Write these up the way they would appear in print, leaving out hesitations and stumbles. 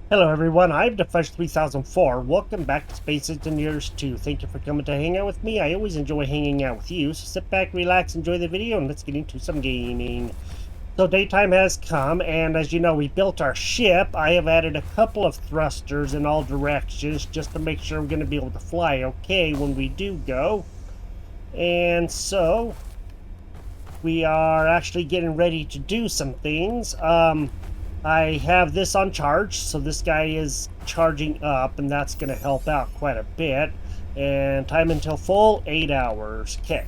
Hello everyone, I'm Defresh3004. Welcome back to Space Engineers 2. Thank you for coming to hang out with me. I always enjoy hanging out with you, so sit back, relax, enjoy the video, and let's get into some gaming. So daytime has come, and as you know, we built our ship. I have added a couple of thrusters in all directions just to make sure we're going to be able to fly okay when we do go. And so, we are actually getting ready to do some things. I have this on charge, so this guy is charging up, and that's going to help out quite a bit. And time until full, 8 hours. Okay.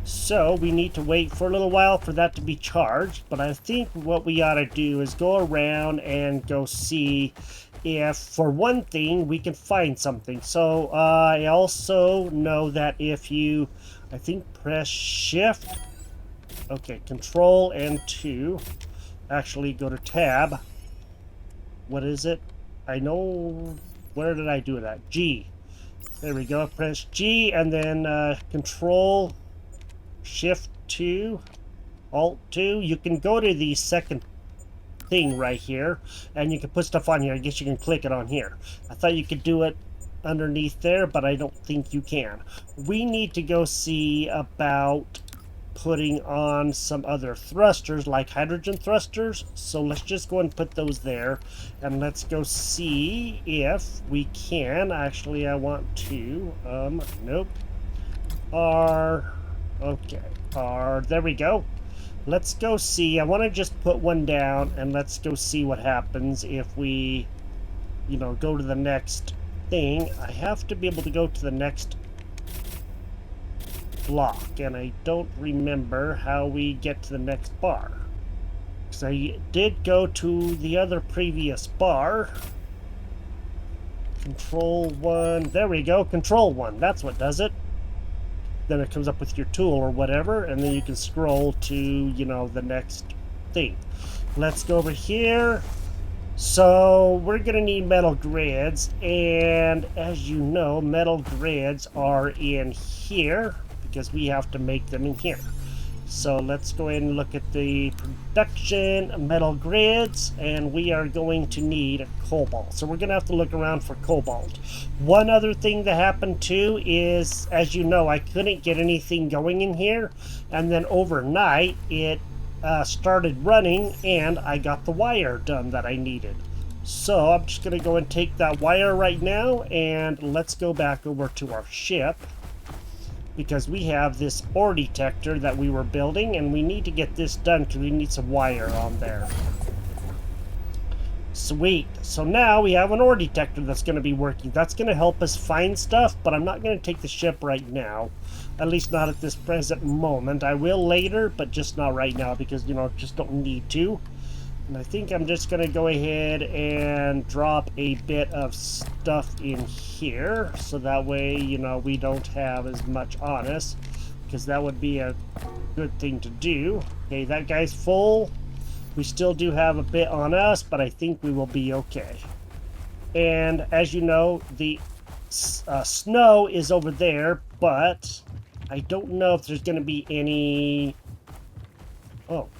So we need to wait for a little while for that to be charged, but I think what we ought to do is go around and go see if, for one thing, we can find something. So I also know that if you, I think, press shift, okay, control and 2, actually go to tab. What is it? I know, where did I do that? G. There we go. Press G and then control shift 2 alt 2. You can go to the second thing right here and you can put stuff on here. I guess you can click it on here. I thought you could do it underneath there, but I don't think you can. We need to go see about putting on some other thrusters like hydrogen thrusters, so let's just go and put those there and let's go see if we can. Actually, I want to nope, okay, there we go. Let's go see. I want to just put one down and let's go see what happens if we go to the next thing. I have to be able to go to the next block, and I don't remember how we get to the next bar, because I did go to the other previous bar. Control 1, there we go, control 1, that's what does it. Then it comes up with your tool or whatever, and then you can scroll to the next thing. Let's go over here. So we're gonna need metal grids, and as you know, metal grids are in here because we have to make them in here. So let's go ahead and look at the production metal grids, and we are going to need cobalt. So we're gonna have to look around for cobalt. One other thing that happened too is, as you know, I couldn't get anything going in here, and then overnight it started running and I got the wire done that I needed. So I'm just gonna go and take that wire right now, and let's go back over to our ship, because we have this ore detector that we were building and we need to get this done because we need some wire on there. Sweet. So now we have an ore detector that's going to be working. That's going to help us find stuff, but I'm not going to take the ship right now. At least not at this present moment. I will later, but just not right now because, just don't need to. And I think I'm just going to go ahead and drop a bit of stuff in here, so that way, we don't have as much on us, because that would be a good thing to do. Okay, that guy's full. We still do have a bit on us, but I think we will be okay. And as you know, the snow is over there, but I don't know if there's going to be any... Oh.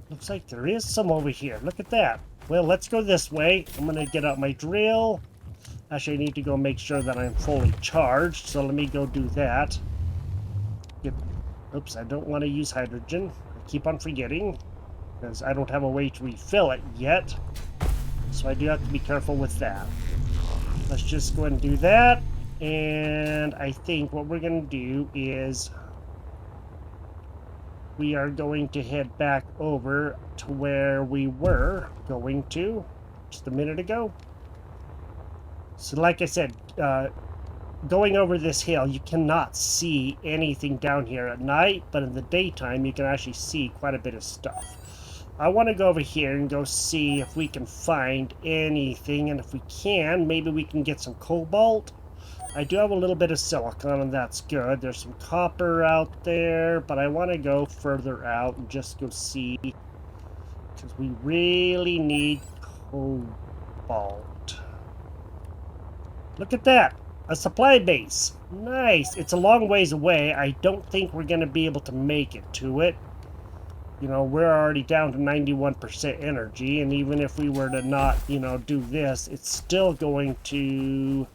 Looks like there is some over here. Look at that. Well, let's go this way. I'm going to get out my drill. Actually, I need to go make sure that I'm fully charged, so let me go do that. Oops, I don't want to use hydrogen. I keep on forgetting, because I don't have a way to refill it yet. So I do have to be careful with that. Let's just go ahead and do that. And I think what we're going to do is we are going to head back over to where we were going to just a minute ago. So like I said, going over this hill, you cannot see anything down here at night, but in the daytime you can actually see quite a bit of stuff. I want to go over here and go see if we can find anything, and if we can, maybe we can get some cobalt. I do have a little bit of silicon, and that's good. There's some copper out there, but I want to go further out and just go see, because we really need cobalt. Look at that! A supply base! Nice! It's a long ways away. I don't think we're going to be able to make it to it. You know, we're already down to 91% energy, and even if we were to not, you know, do this, it's still going to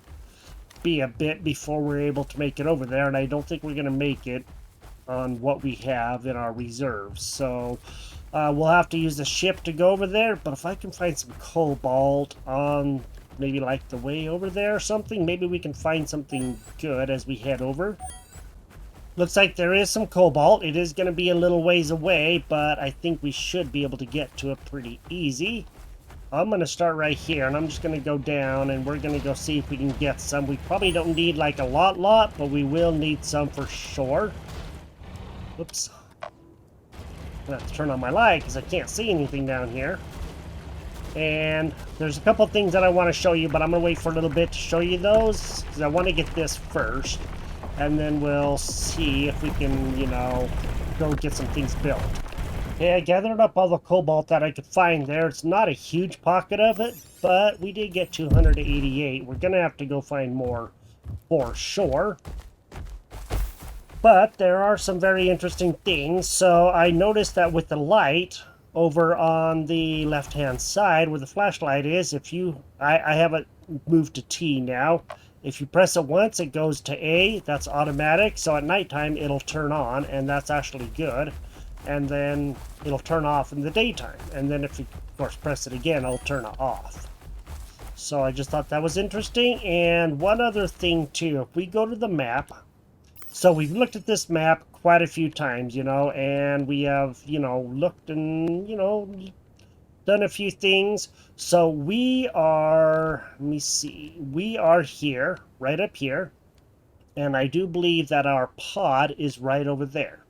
be a bit before we're able to make it over there, and I don't think we're going to make it on what we have in our reserves. So we'll have to use the ship to go over there, but if I can find some cobalt on maybe like the way over there or something, maybe we can find something good as we head over. Looks like there is some cobalt. It is going to be a little ways away, but I think we should be able to get to it pretty easy. I'm going to start right here, and I'm just going to go down, and we're going to go see if we can get some. We probably don't need like a lot, but we will need some for sure. Oops. I'm going to have to turn on my light because I can't see anything down here. And there's a couple things that I want to show you, but I'm going to wait for a little bit to show you those because I want to get this first. And then we'll see if we can, you know, go get some things built. Okay, I gathered up all the cobalt that I could find there. It's not a huge pocket of it, but we did get 288. We're going to have to go find more for sure. But there are some very interesting things. So I noticed that with the light over on the left-hand side where the flashlight is, if you... I have it moved to T now. If you press it once, it goes to A. That's automatic. So at nighttime, it'll turn on, and that's actually good. And then it'll turn off in the daytime. And then if you, of course, press it again, it'll turn it off. So I just thought that was interesting. And one other thing, too. If we go to the map... So we've looked at this map quite a few times, you know, and we have, you know, looked and, you know, done a few things. So we are, let me see, we are here, right up here, and I do believe that our pod is right over there.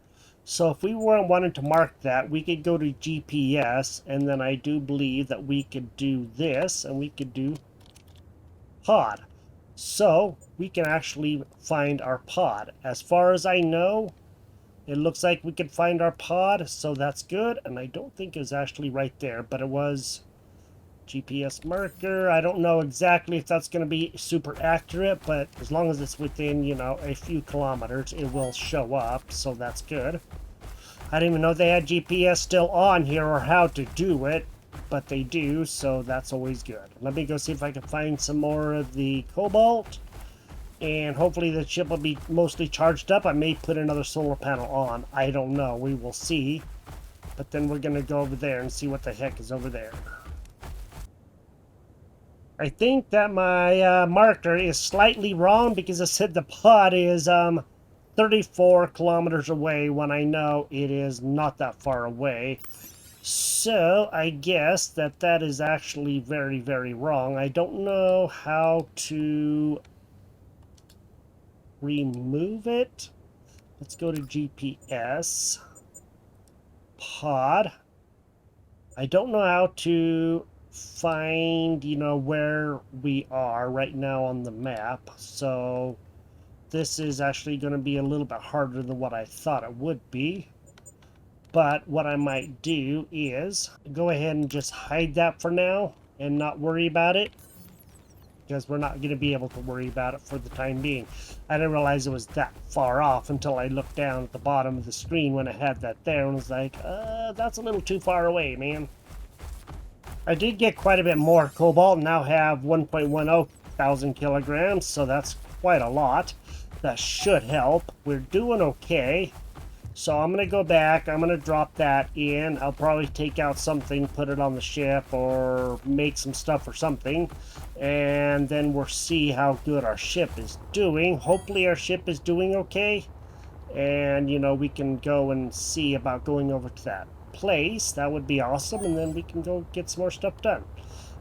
So if we wanted to mark that, we could go to GPS, and then I do believe that we could do this, and we could do pod. So we can actually find our pod. As far as I know, it looks like we can find our pod, so that's good. And I don't think it's actually right there, but it was GPS marker. I don't know exactly if that's going to be super accurate, but as long as it's within, you know, a few kilometers, it will show up, so that's good. I didn't even know they had GPS still on here or how to do it, but they do, so that's always good. Let me go see if I can find some more of the cobalt. And hopefully the chip will be mostly charged up. I may put another solar panel on. I don't know. We will see. But then we're going to go over there and see what the heck is over there. I think that my marker is slightly wrong because it said the pod is 34 kilometers away when I know it is not that far away. So I guess that that is actually very, very wrong. I don't know how to remove it. Let's go to GPS. Pod. I don't know how to find, you know, where we are right now on the map. So this is actually going to be a little bit harder than what I thought it would be. But what I might do is go ahead and just hide that for now and not worry about it, because we're not going to be able to worry about it for the time being. I didn't realize it was that far off until I looked down at the bottom of the screen when I had that there and was like, that's a little too far away, man. I did get quite a bit more cobalt and now have 1.10 thousand kilograms, so that's quite a lot. That should help. We're doing okay. So I'm going to go back, I'm going to drop that in, I'll probably take out something, put it on the ship, or make some stuff or something, and then we'll see how good our ship is doing. Hopefully our ship is doing okay, and, you know, we can go and see about going over to that place. That would be awesome, and then we can go get some more stuff done.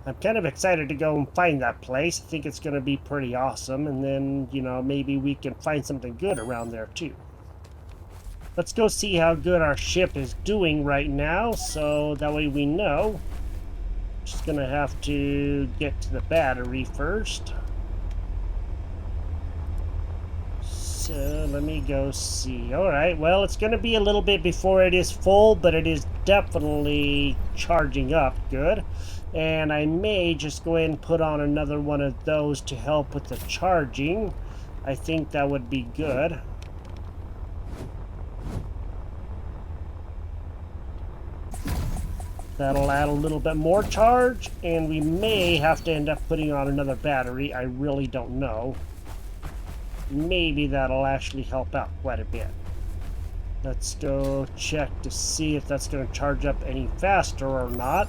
I'm kind of excited to go and find that place. I think it's going to be pretty awesome, and then, you know, maybe we can find something good around there too. Let's go see how good our ship is doing right now, so that way we know. Just gonna have to get to the battery first. So let me go see. Alright, well, it's gonna be a little bit before it is full, but it is definitely charging up good. And I may just go ahead and put on another one of those to help with the charging. I think that would be good. That'll add a little bit more charge, and we may have to end up putting on another battery. I really don't know. Maybe that'll actually help out quite a bit. Let's go check to see if that's going to charge up any faster or not.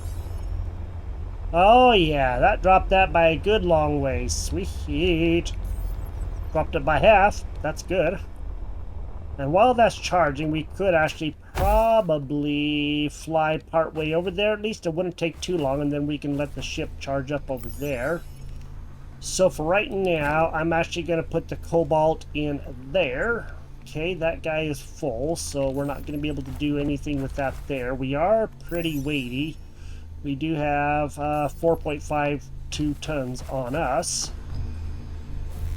Oh yeah, that dropped that by a good long way. Sweet. Dropped it by half. That's good. And while that's charging, we could actually probably fly part way over there. At least it wouldn't take too long, and then we can let the ship charge up over there. So for right now, I'm actually going to put the cobalt in there. Okay, that guy is full, so we're not going to be able to do anything with that there. We are pretty weighty. We do have 4.52 tons on us.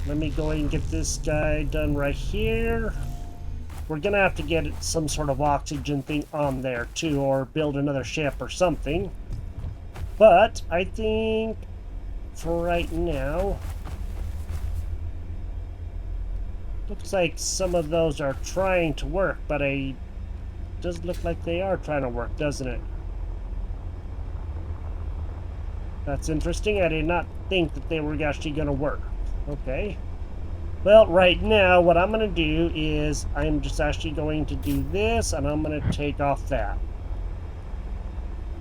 Let me go ahead and get this guy done right here. We're going to have to get some sort of oxygen thing on there too, or build another ship or something. But I think for right now, looks like some of those are trying to work, but it does look like they are trying to work, doesn't it? That's interesting. I did not think that they were actually going to work. Okay. Well, right now, what I'm going to do is I'm just actually going to do this, and I'm going to take off that.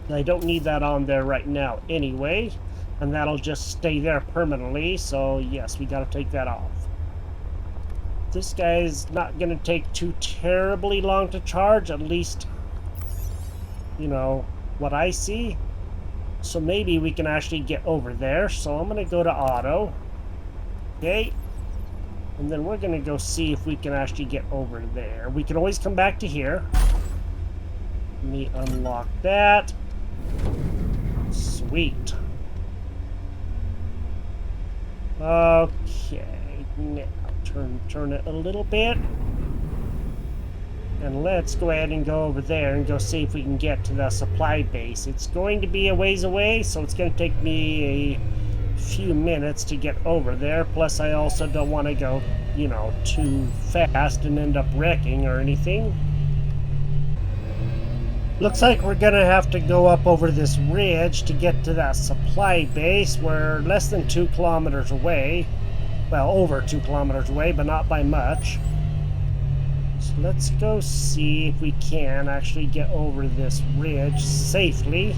I don't need that on there right now anyway, and that'll just stay there permanently, so yes, we got to take that off. This guy's not going to take too terribly long to charge, at least, you know, what I see. So maybe we can actually get over there. So I'm going to go to auto. Okay. And then we're going to go see if we can actually get over there. We can always come back to here. Let me unlock that. Sweet. Okay. Now turn it a little bit. And let's go ahead and go over there and go see if we can get to the supply base. It's going to be a ways away, so it's going to take me a few minutes to get over there. Plus, I also don't want to go, you know, too fast and end up wrecking or anything. Looks like we're going to have to go up over this ridge to get to that supply base. We're less than 2 kilometers away. Well, over 2 kilometers away, but not by much. So let's go see if we can actually get over this ridge safely.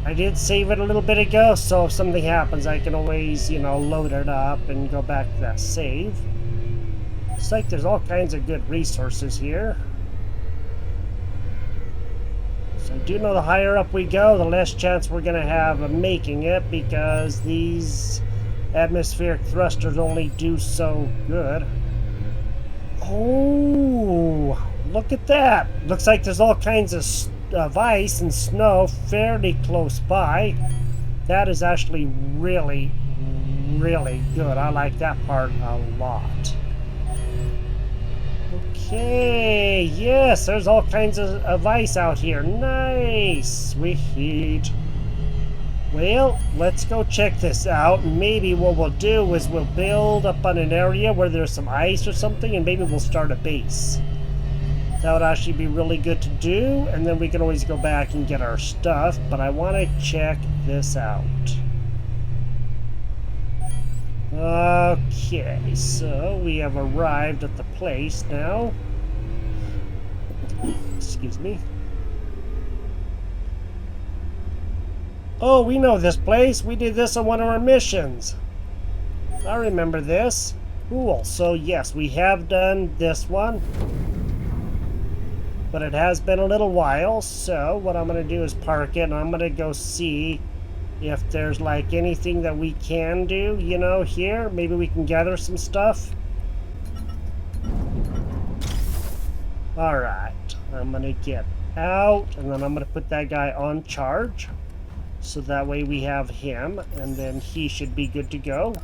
I did save it a little bit ago, so if something happens, I can always, you know, load it up and go back to that save. Looks like there's all kinds of good resources here. So I do know the higher up we go, the less chance we're going to have of making it, because these atmospheric thrusters only do so good. Oh, look at that. Looks like there's all kinds of ice and snow fairly close by. That is actually really, really good. I like that part a lot. Okay, yes, there's all kinds of ice out here. Nice, sweet. Well, let's go check this out. Maybe what we'll do is we'll build up on an area where there's some ice or something, and maybe we'll start a base. That would actually be really good to do, and then we can always go back and get our stuff, but I want to check this out. Okay, so we have arrived at the place now. Excuse me. Oh, we know this place. We did this on one of our missions. I remember this. Cool. So, yes, we have done this one. But it has been a little while. So, what I'm going to do is park it. And I'm going to go see if there's, like, anything that we can do, you know, here. Maybe we can gather some stuff. Alright. I'm going to get out. And then I'm going to put that guy on charge. So that way we have him, and then he should be good to go.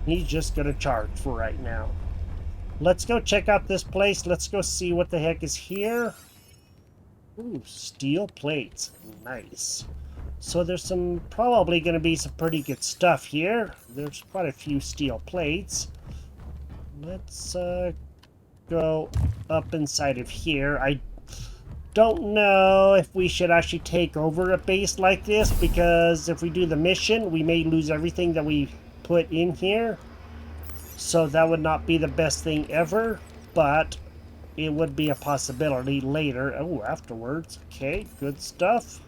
He's just going to charge for right now. Let's go check out this place. Let's go see what the heck is here. Ooh, steel plates. Nice. So there's probably going to be some pretty good stuff here. There's quite a few steel plates. Let's go up inside of here. don't know if we should actually take over a base like this, because if we do the mission, we may lose everything that we put in here. So that would not be the best thing ever, but it would be a possibility later. Oh, afterwards. Okay, good stuff.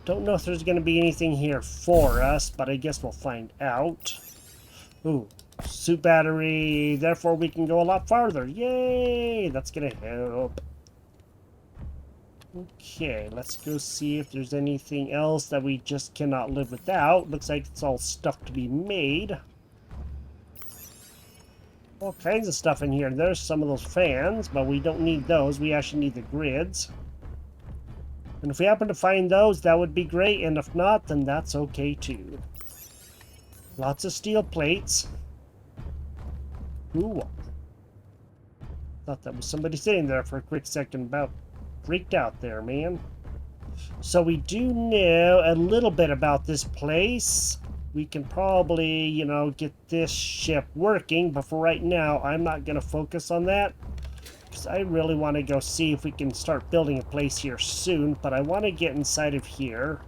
Don't know if there's going to be anything here for us, but I guess we'll find out. Ooh, suit battery. Therefore, we can go a lot farther. Yay! That's going to help. Okay, let's go see if there's anything else that we just cannot live without. Looks like it's all stuff to be made. All kinds of stuff in here. There's some of those fans, but we don't need those. We actually need the grids. And if we happen to find those, that would be great. And if not, then that's okay too. Lots of steel plates. Ooh. Thought that was somebody sitting there for a quick second. About freaked out there, man. So we do know a little bit about this place. We can probably, you know, get this ship working, but for right now, I'm not going to focus on that, because I really want to go see if we can start building a place here soon, but I want to get inside of here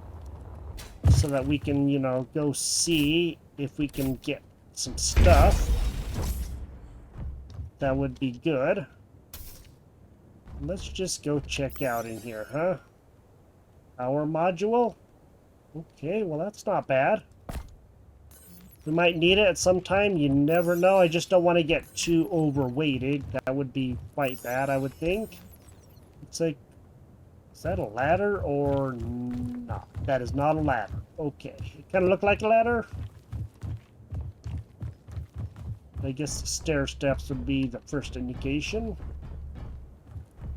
so that we can, you know, go see if we can get some stuff. That would be good. Let's just go check out in here, huh? Power module? Okay, well that's not bad. We might need it at some time, you never know. I just don't want to get too overweighted. That would be quite bad, I would think. It's like, is that a ladder or not? That is not a ladder. Okay, it kind of looked like a ladder. I guess the stair steps would be the first indication.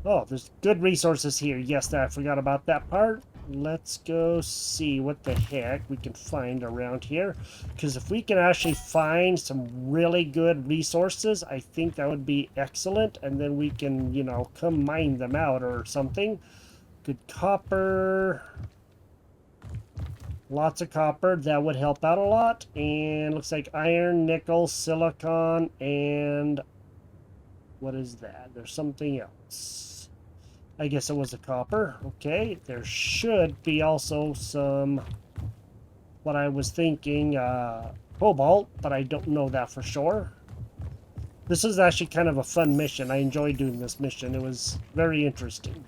Oh, there's good resources here. Yes, I forgot about that part. Let's go see what the heck we can find around here. Because if we can actually find some really good resources, I think that would be excellent. And then we can, you know, come mine them out or something. Good copper. Lots of copper. That would help out a lot. And looks like iron, nickel, silicon, and what is that? There's something else. I guess it was a copper. Okay, there should be also some, what I was thinking, cobalt, but I don't know that for sure. This is actually kind of a fun mission. I enjoyed doing this mission. It was very interesting.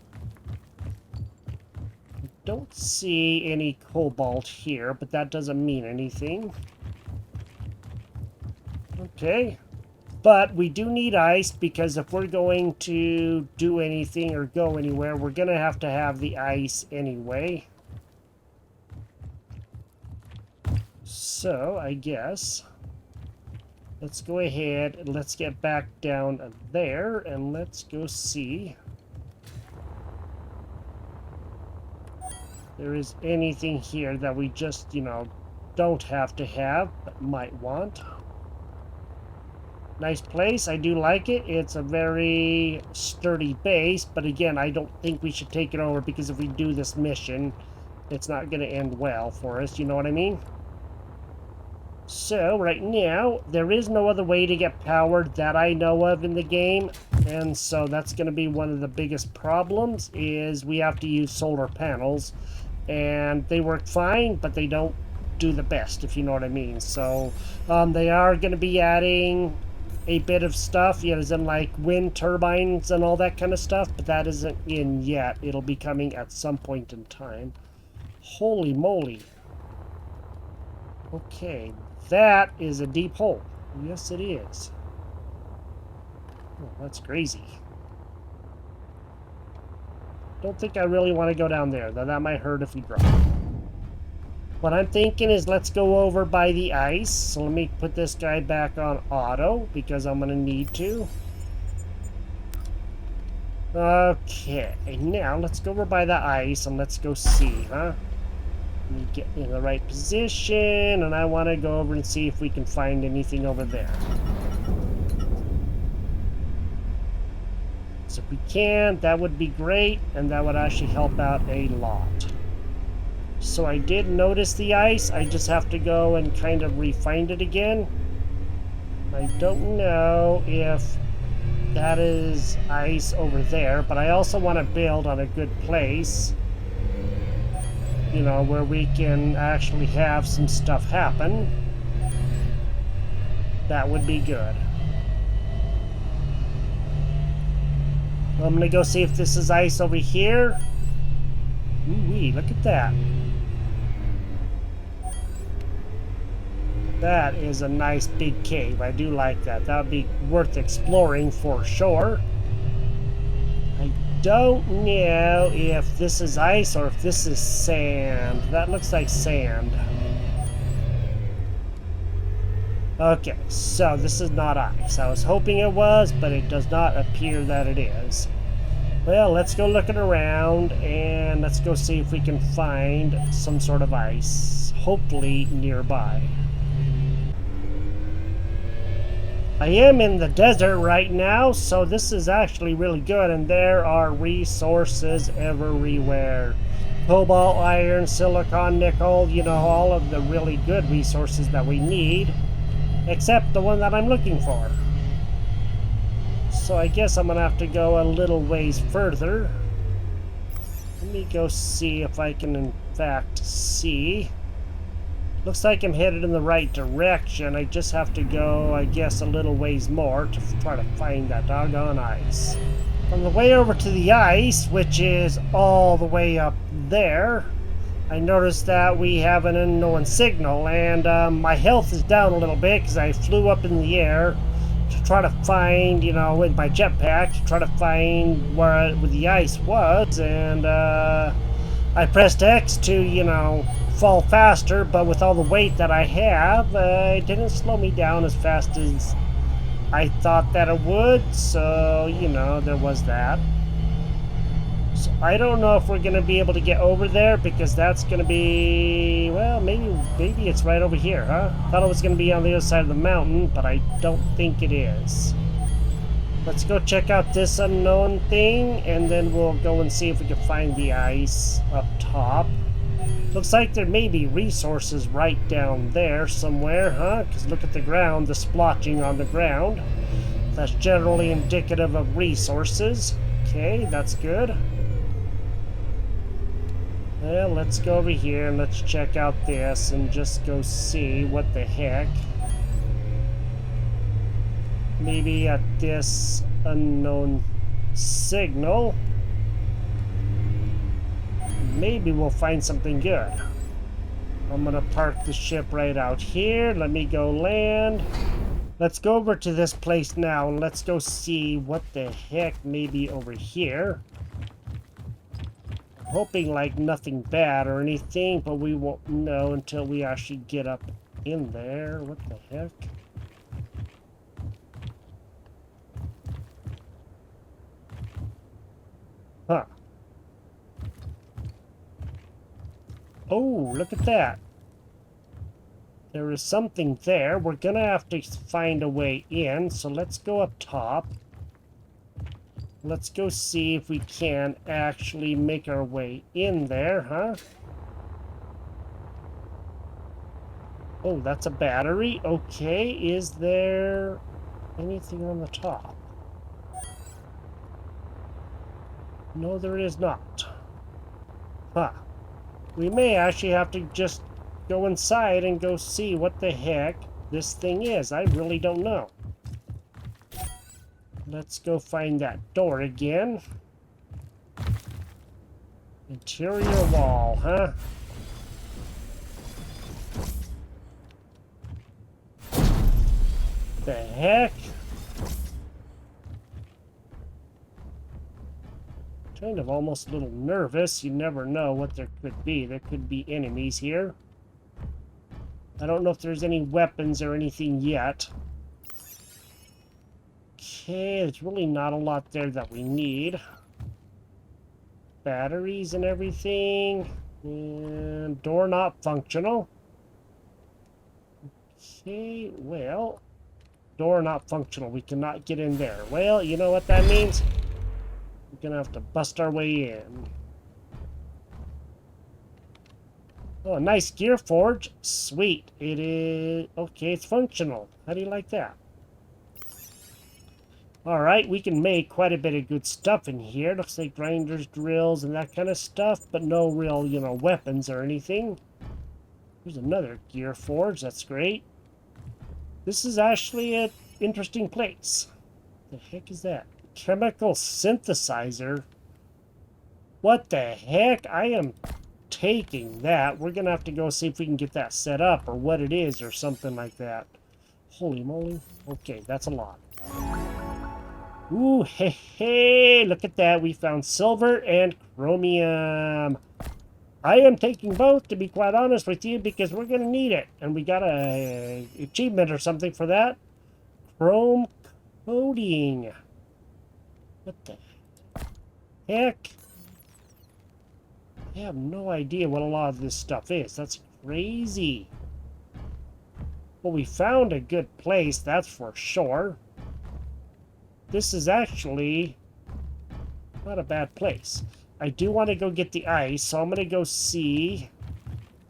I don't see any cobalt here, but that doesn't mean anything. Okay. But we do need ice, because if we're going to do anything or go anywhere, we're going to have the ice anyway. So, I guess, let's go ahead and let's get back down there, and let's go see if there is anything here that we just, you know, don't have to have, but might want. Nice place. I do like it. It's a very sturdy base, but again, I don't think we should take it over, because if we do this mission, it's not going to end well for us. You know what I mean? So, right now, there is no other way to get powered that I know of in the game, and so that's going to be one of the biggest problems, is we have to use solar panels, and they work fine, but they don't do the best, if you know what I mean. So, they are going to be adding a bit of stuff, you know, as in like wind turbines and all that kind of stuff, but that isn't in yet. It'll be coming at some point in time. Holy moly. Okay, that is a deep hole. Yes, it is. Oh, that's crazy. Don't think I really want to go down there, though that might hurt if we drop. What I'm thinking is let's go over by the ice. So let me put this guy back on auto, because I'm going to need to. Okay, now let's go over by the ice and let's go see, huh? Let me get in the right position, and I want to go over and see if we can find anything over there. So if we can, that would be great, and that would actually help out a lot. So I did notice the ice. I just have to go and kind of refine it again. I don't know if That is ice over there, but I also want to build on a good place, you know, where we can actually have some stuff happen. That would be good. I'm gonna go see if this is ice over here. Ooh-wee, look at that. That is a nice big cave. I do like that. That would be worth exploring for sure. I don't know if this is ice or if this is sand. That looks like sand. Okay, so this is not ice. I was hoping it was, but it does not appear that it is. Well, let's go looking around and let's go see if we can find some sort of ice, hopefully nearby. I am in the desert right now, so this is actually really good, and there are resources everywhere. Cobalt, iron, silicon, nickel, you know, all of the really good resources that we need, except the one that I'm looking for. So I guess I'm gonna have to go a little ways further. Let me go see if I can in fact see. Looks like I'm headed in the right direction. I just have to go, I guess, a little ways more to try to find that doggone ice. On the way over to the ice, which is all the way up there, I noticed that we have an unknown signal, and my health is down a little bit because I flew up in the air to try to find, you know, with my jetpack, to try to find where the ice was, and I pressed X to, you know, fall faster, but with all the weight that I have, it didn't slow me down as fast as I thought that it would, so, you know, there was that. So I don't know if we're going to be able to get over there, because that's going to be, well, maybe it's right over here, huh? Thought it was going to be on the other side of the mountain, but I don't think it is. Let's go check out this unknown thing, and then we'll go and see if we can find the ice up top. Looks like there may be resources right down there somewhere, huh? Because look at the ground, the splotching on the ground. That's generally indicative of resources. Okay, that's good. Well, let's go over here and let's check out this and just go see what the heck. Maybe at this unknown signal, maybe we'll find something good. I'm gonna park the ship right out here. Let me go land. Let's go over to this place now and let's go see what the heck may be over here. I'm hoping like nothing bad or anything, but we won't know until we actually get up in there. What the heck? Huh. Oh, look at that. There is something there. We're gonna have to find a way in, so let's go up top. Let's go see if we can actually make our way in there, huh? Oh, that's a battery. Okay, is there anything on the top? No, there is not. Huh. We may actually have to just go inside and go see what the heck this thing is. I really don't know. Let's go find that door again. Interior wall, huh? The heck? Kind of almost a little nervous. You never know what there could be. There could be enemies here. I don't know if there's any weapons or anything yet. Okay, there's really not a lot there that we need. Batteries and everything. And door not functional. Okay, well, door not functional. We cannot get in there. Well, you know what that means? We're gonna have to bust our way in. Oh, nice gear forge. Sweet. It is... okay, it's functional. How do you like that? Alright, we can make quite a bit of good stuff in here. Looks like grinders, drills, and that kind of stuff, but no real, weapons or anything. There's another gear forge, that's great. This is actually an interesting place. The heck is that? Chemical synthesizer? What the heck? I am taking that. We're gonna have to go see if we can get that set up or what it is or something like that. Holy moly. Okay, that's a lot. Ooh, hey, look at that. We found silver and chromium. I am taking both, to be quite honest with you, because we're going to need it. And we got a achievement or something for that. Chrome coating. What the heck? I have no idea what a lot of this stuff is. That's crazy. Well, we found a good place, that's for sure. This is actually not a bad place. I do want to go get the ice, so I'm going to go see.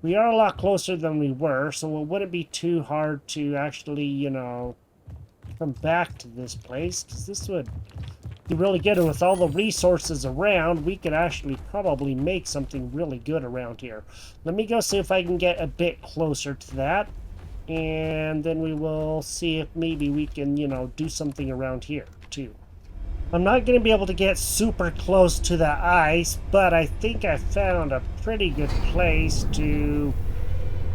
We are a lot closer than we were, so it wouldn't be too hard to actually, come back to this place, because this would be really good. And with all the resources around, we could actually probably make something really good around here. Let me go see if I can get a bit closer to that, and then we will see if maybe we can, do something around here too. I'm not going to be able to get super close to the ice, but I think I found a pretty good place to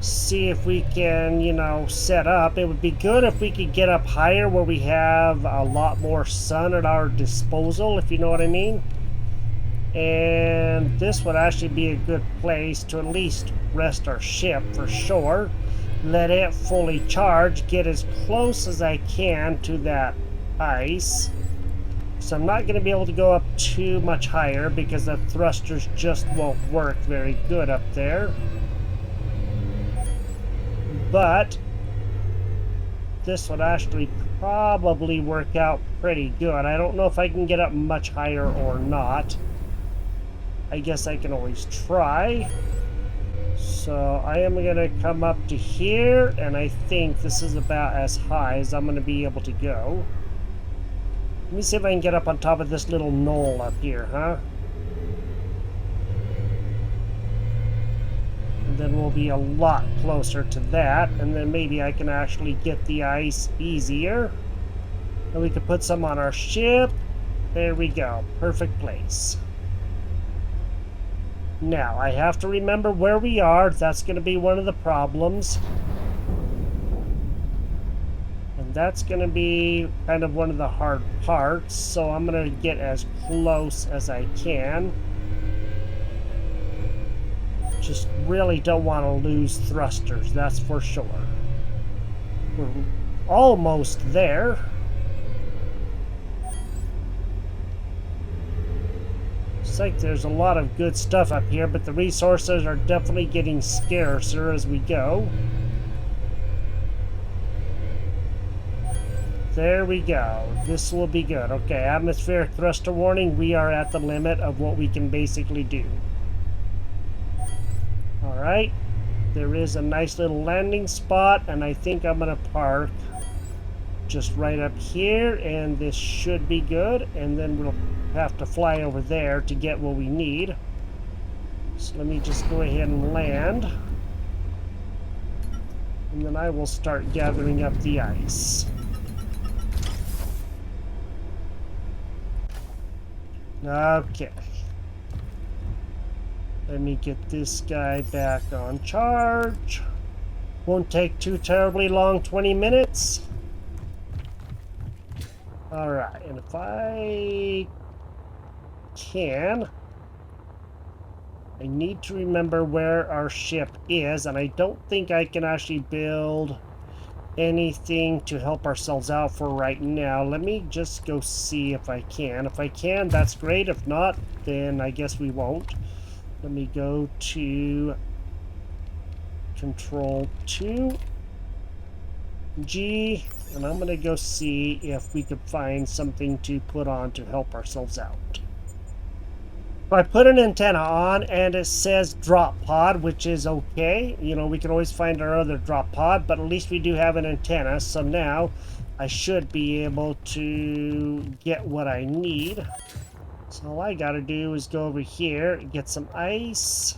see if we can, set up. It would be good if we could get up higher where we have a lot more sun at our disposal, if you know what I mean. And this would actually be a good place to at least rest our ship for sure. Let it fully charge, get as close as I can to that ice. So I'm not going to be able to go up too much higher because the thrusters just won't work very good up there. But this would actually probably work out pretty good. I don't know if I can get up much higher or not. I guess I can always try. So I am going to come up to here, and I think this is about as high as I'm going to be able to go. Let me see if I can get up on top of this little knoll up here, huh? And then we'll be a lot closer to that, and then maybe I can actually get the ice easier. And we can put some on our ship. There we go. Perfect place. Now, I have to remember where we are. That's going to be one of the problems. And that's going to be kind of one of the hard parts. So I'm going to get as close as I can. Just really don't want to lose thrusters, that's for sure. We're almost there. Looks like there's a lot of good stuff up here, but the resources are definitely getting scarcer as we go. There we go. This will be good. Okay, atmospheric thruster warning. We are at the limit of what we can basically do. Alright. There is a nice little landing spot, and I think I'm going to park just right up here, and this should be good, and then we'll have to fly over there to get what we need. So let me just go ahead and land, and then I will start gathering up the ice. Okay. Let me get this guy back on charge. Won't take too terribly long, 20 minutes. Alright, and if I can, I need to remember where our ship is, and I don't think I can actually build anything to help ourselves out for right now. Let me just go see if I can. If I can, that's great. If not, then I guess we won't. Let me go to Control 2, G, and I'm going to go see if we could find something to put on to help ourselves out. So I put an antenna on, and it says drop pod, which is okay. You know, we can always find our other drop pod, but at least we do have an antenna. So now I should be able to get what I need. So all I gotta do is go over here and get some ice.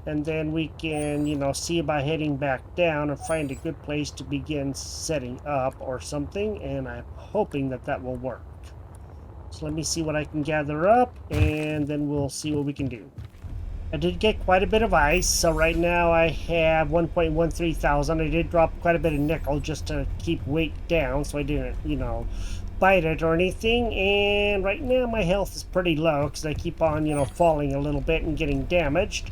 And then we can, see about heading back down and find a good place to begin setting up or something. And I'm hoping that that will work. So let me see what I can gather up, and then we'll see what we can do. I did get quite a bit of ice, so right now I have 1.13 thousand. I did drop quite a bit of nickel just to keep weight down, so I didn't, bite it or anything. And right now my health is pretty low because I keep on, falling a little bit and getting damaged.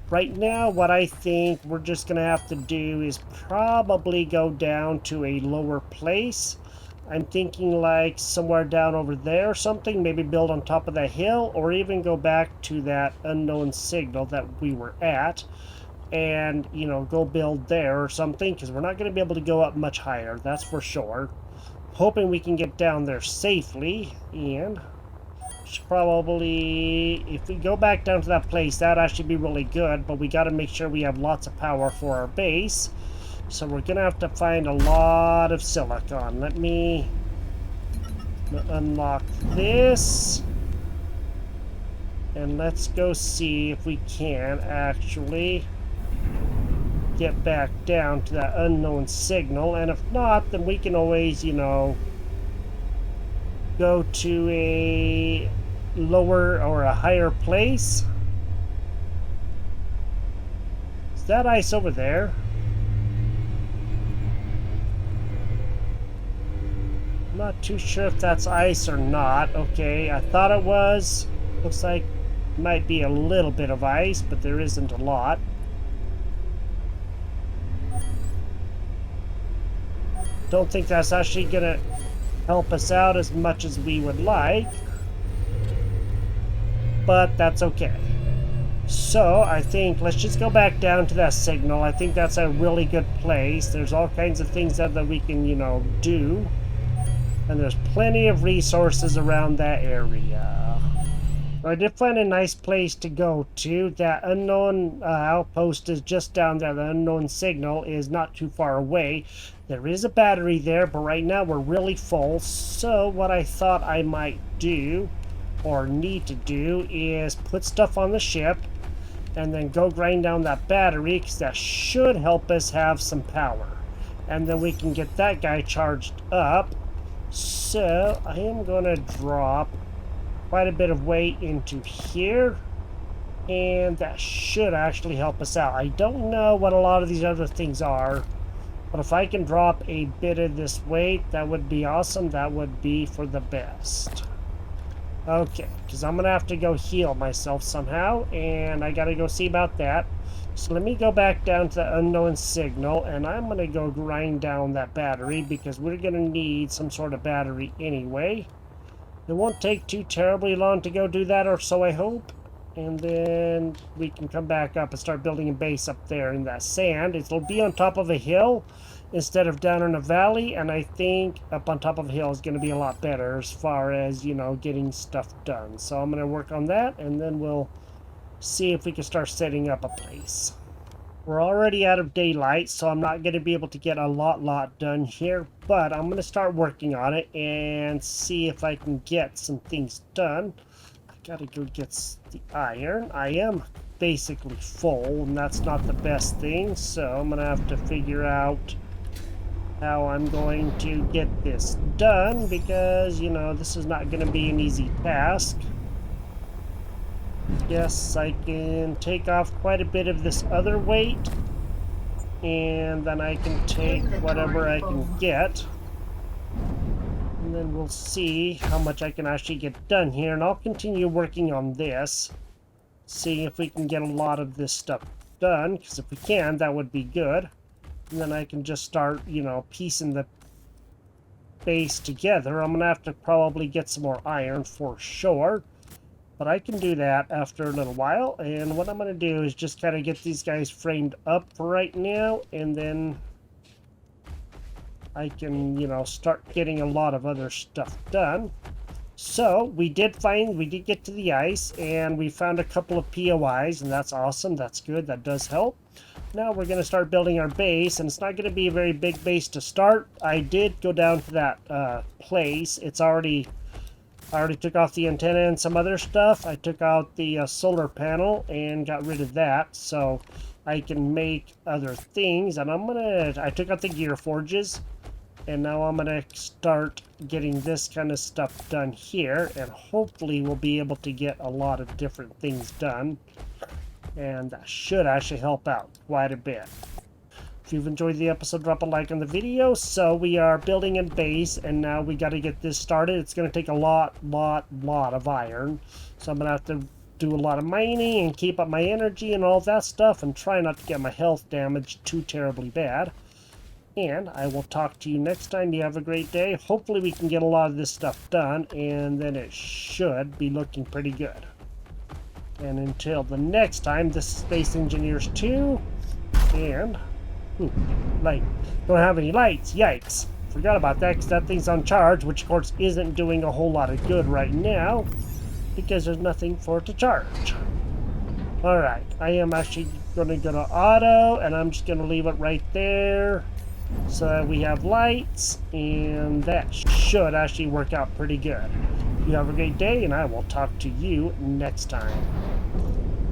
Right now, what I think we're just going to have to do is probably go down to a lower place. I'm thinking like somewhere down over there or something, maybe build on top of that hill, or even go back to that unknown signal that we were at and, go build there or something, because we're not going to be able to go up much higher, that's for sure. Hoping we can get down there safely, and should probably, if we go back down to that place, that'd actually be really good, but we got to make sure we have lots of power for our base. So we're gonna have to find a lot of silicon. Let me unlock this, and let's go see if we can actually get back down to that unknown signal. And if not, then we can always, go to a lower or a higher place. Is that ice over there? Not too sure if that's ice or not. Okay, I thought it was. Looks like it might be a little bit of ice, but there isn't a lot. Don't think that's actually gonna help us out as much as we would like, but that's okay. So I think let's just go back down to that signal. I think that's a really good place. There's all kinds of things that we can, do. And there's plenty of resources around that area. I did find a nice place to go to. That unknown outpost is just down there. The unknown signal is not too far away. There is a battery there, but right now we're really full. So what I thought I might do, or need to do, is put stuff on the ship and then go grind down that battery, because that should help us have some power. And then we can get that guy charged up. So I am going to drop quite a bit of weight into here, and that should actually help us out. I don't know what a lot of these other things are, but if I can drop a bit of this weight, that would be awesome. That would be for the best. Okay, because I'm going to have to go heal myself somehow, and I got to go see about that. So let me go back down to the unknown signal, and I'm going to go grind down that battery, because we're going to need some sort of battery anyway. It won't take too terribly long to go do that, or so I hope. And then we can come back up and start building a base up there in that sand. It'll be on top of a hill instead of down in a valley, and I think up on top of a hill is going to be a lot better as far as, getting stuff done. So I'm going to work on that, and then we'll see if we can start setting up a place. We're already out of daylight, so I'm not going to be able to get a lot done here, but I'm going to start working on it and see if I can get some things done. I gotta go get the iron. I am basically full, and that's not the best thing, so I'm going to have to figure out how I'm going to get this done, because, this is not going to be an easy task. Yes, I can take off quite a bit of this other weight, and then I can take whatever I can get, and then we'll see how much I can actually get done here. And I'll continue working on this, seeing if we can get a lot of this stuff done, because if we can, that would be good. And then I can just start, piecing the base together. I'm gonna have to probably get some more iron for sure, but I can do that after a little while. And what I'm going to do is just kind of get these guys framed up for right now, and then I can, start getting a lot of other stuff done. So we did get to the ice, and we found a couple of POIs, and that's awesome. That's good. That does help. now we're going to start building our base, and it's not going to be a very big base to start. I did go down to that place. I already took off the antenna and some other stuff. I took out the solar panel and got rid of that, so I can make other things. And I took out the gear forges, and now I'm gonna start getting this kind of stuff done here, and hopefully we'll be able to get a lot of different things done, and that should actually help out quite a bit. If you've enjoyed the episode, drop a like on the video. So we are building a base, and now we got to get this started. It's going to take a lot of iron. So I'm going to have to do a lot of mining and keep up my energy and all that stuff, and try not to get my health damaged too terribly bad. And I will talk to you next time. You have a great day. Hopefully we can get a lot of this stuff done, and then it should be looking pretty good. And until the next time, this is Space Engineers 2, and... Ooh, light. Don't have any lights. Yikes. Forgot about that because that thing's on charge, which of course isn't doing a whole lot of good right now because there's nothing for it to charge. Alright, I am actually going to go to auto, and I'm just going to leave it right there so that we have lights, and that should actually work out pretty good. You have a great day, and I will talk to you next time.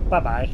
Bye-bye.